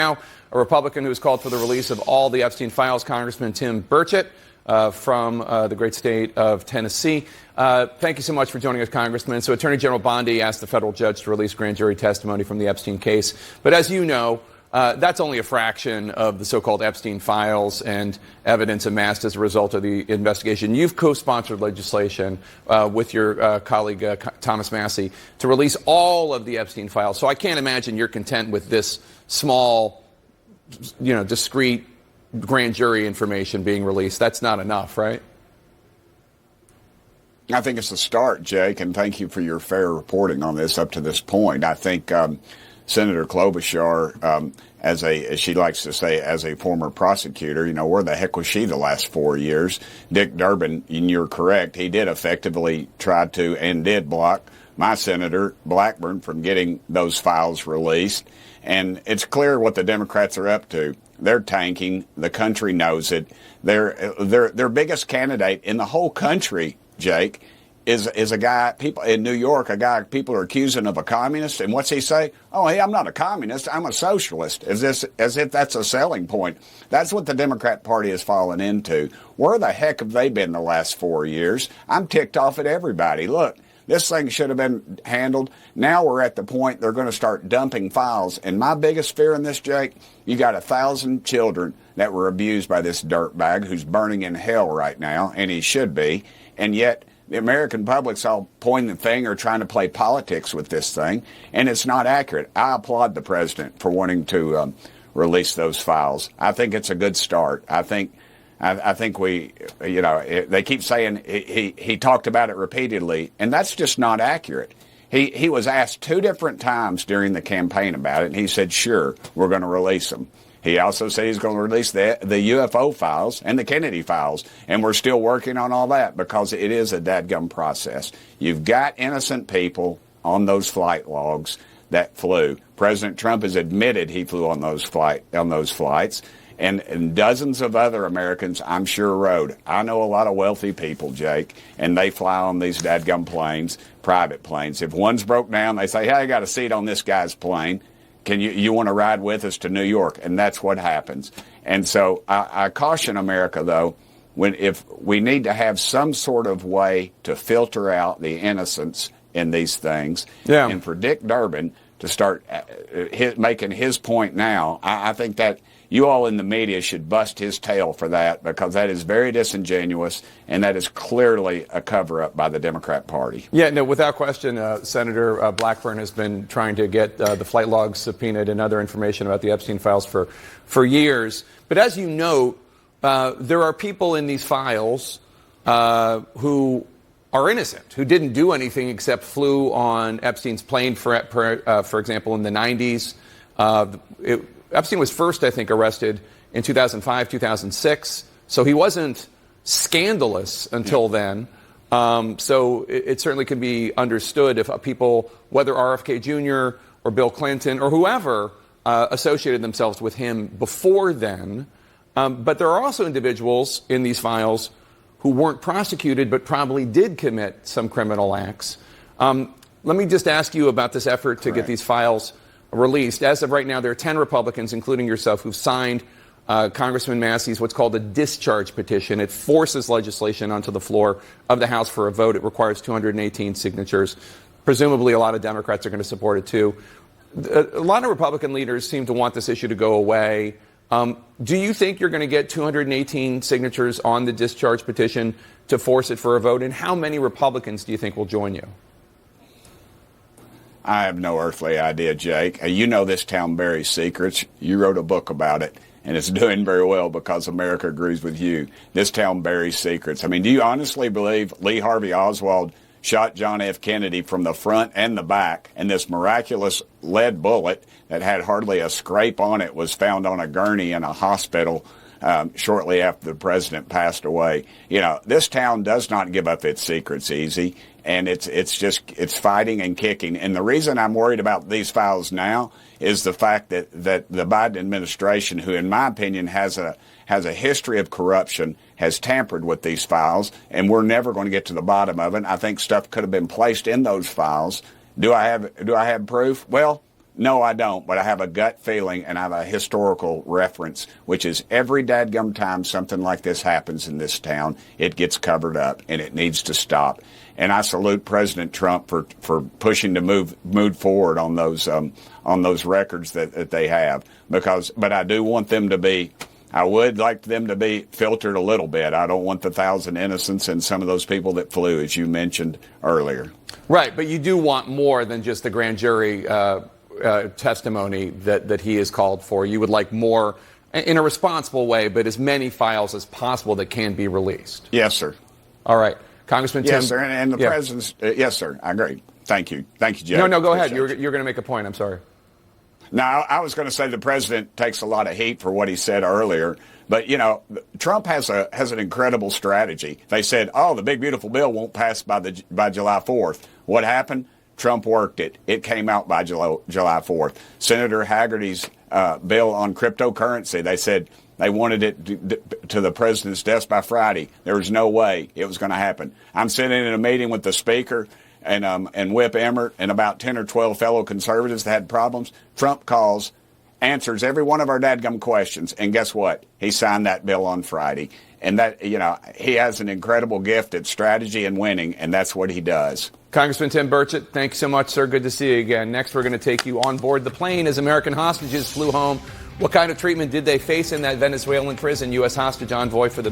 Now, a Republican who has called for the release of all the Epstein files, Congressman Tim Burchett from the great state of Tennessee. Thank you so much for joining us, Congressman. So Attorney General Bondi asked the federal judge to release grand jury testimony from the Epstein case. But as you know, that's only a fraction of the so-called Epstein files and evidence amassed as a result of the investigation. You've co-sponsored legislation with your colleague Thomas Massie to release all of the Epstein files. So I can't imagine you're content with this small, discrete grand jury information being released. That's not enough, right? I think it's a start, Jake, and thank you for your fair reporting on this up to this point. I think Senator Klobuchar, as she likes to say, as a former prosecutor, where the heck was she the last 4 years? Dick Durbin, and you're correct, he did effectively try to and did block my Senator Blackburn from getting those files released. And it's clear what the Democrats are up to. They're tanking. The country knows it. Their biggest candidate in the whole country, Jake, is a guy, people in New York, a guy people are accusing of a communist. And what's he say? Oh, hey, I'm not a communist. I'm a socialist. As if that's a selling point. That's what the Democrat Party has fallen into. Where the heck have they been the last 4 years? I'm ticked off at everybody. Look, this thing should have been handled. Now we're at the point they're going to start dumping files. And my biggest fear in this, Jake, you got 1,000 children that were abused by this dirtbag who's burning in hell right now, and he should be. And yet the American public's all pointing the finger, trying to play politics with this thing, and it's not accurate. I applaud the president for wanting to release those files. I think it's a good start. I think we, they keep saying he talked about it repeatedly, and that's just not accurate. He was asked 2 different times during the campaign about it, and he said, sure, we're going to release them. He also said he's going to release the UFO files and the Kennedy files, and we're still working on all that because it is a dadgum process. You've got innocent people on those flight logs that flew. President Trump has admitted he flew on those flights. And dozens of other Americans, I'm sure, rode. I know a lot of wealthy people, Jake, and they fly on these dadgum planes, private planes. If one's broke down, they say, hey, I got a seat on this guy's plane. Can you want to ride with us to New York? And that's what happens. And so I caution America, though, if we need to have some sort of way to filter out the innocence in these things. Yeah. And for Dick Durbin to start making his point now, I think that you all in the media should bust his tail for that, because that is very disingenuous, and that is clearly a cover-up by the Democrat Party. Yeah, no, without question, Senator Blackburn has been trying to get the flight logs subpoenaed and other information about the Epstein files for years. But as you note, there are people in these files who are innocent, who didn't do anything except flew on Epstein's plane, for example, in the 90s. Epstein was first, I think, arrested in 2005, 2006. So he wasn't scandalous until then. So it certainly can be understood if people, whether RFK Jr. or Bill Clinton or whoever, associated themselves with him before then. But there are also individuals in these files who weren't prosecuted but probably did commit some criminal acts. Let me just ask you about this effort to get these files released. As of right now, there are 10 Republicans, including yourself, who've signed Congressman Massie's what's called a discharge petition. It forces legislation onto the floor of the House for a vote. It requires 218 signatures. Presumably, a lot of Democrats are going to support it, too. A lot of Republican leaders seem to want this issue to go away. Do you think you're going to get 218 signatures on the discharge petition to force it for a vote? And how many Republicans do you think will join you? I have no earthly idea, Jake. You know this town buries secrets. You wrote a book about it, and it's doing very well because America agrees with you. This town buries secrets. I mean, do you honestly believe Lee Harvey Oswald shot John F. Kennedy from the front and the back, and this miraculous lead bullet that had hardly a scrape on it was found on a gurney in a hospital shortly after the president passed away? This town does not give up its secrets easy. And it's fighting and kicking. And the reason I'm worried about these files now is the fact that the Biden administration, who in my opinion has a history of corruption, has tampered with these files, and we're never going to get to the bottom of it. I think stuff could have been placed in those files. Do I have proof? Well, No, I don't, but I have a gut feeling and I have a historical reference, which is every dadgum time something like this happens in this town, it gets covered up and it needs to stop. And I salute President Trump for pushing to move forward on those records that they have. But I do want them to be. I would like them to be filtered a little bit. I don't want the 1,000 innocents and some of those people that flew, as you mentioned earlier. Right, but you do want more than just the grand jury testimony that he has called for. You would like more in a responsible way, but as many files as possible that can be released. Yes, sir. All right. Congressman Tim. Yes, sir. And the president's, yes, sir. I agree. Thank you. Thank you, Jay. No, go ahead. You're going to make a point. I'm sorry. Now, I was going to say the president takes a lot of heat for what he said earlier, but, you know, Trump has an incredible strategy. They said, oh, the big, beautiful bill won't pass by July 4th. What happened? Trump worked it. It came out by July 4th. Senator Hagerty's bill on cryptocurrency, they said they wanted it to the president's desk by Friday. There was no way it was going to happen. I'm sitting in a meeting with the speaker and Whip Emmert and about 10 or 12 fellow conservatives that had problems. Trump calls, answers every one of our dadgum questions, and guess what? He signed that bill on Friday. And that, you know, he has an incredible gift at strategy and winning, and that's what he does. Congressman Tim Burchett, thanks so much, sir. Good to see you again. Next, we're going to take you on board the plane as American hostages flew home. What kind of treatment did they face in that Venezuelan prison? U.S. hostage envoy for the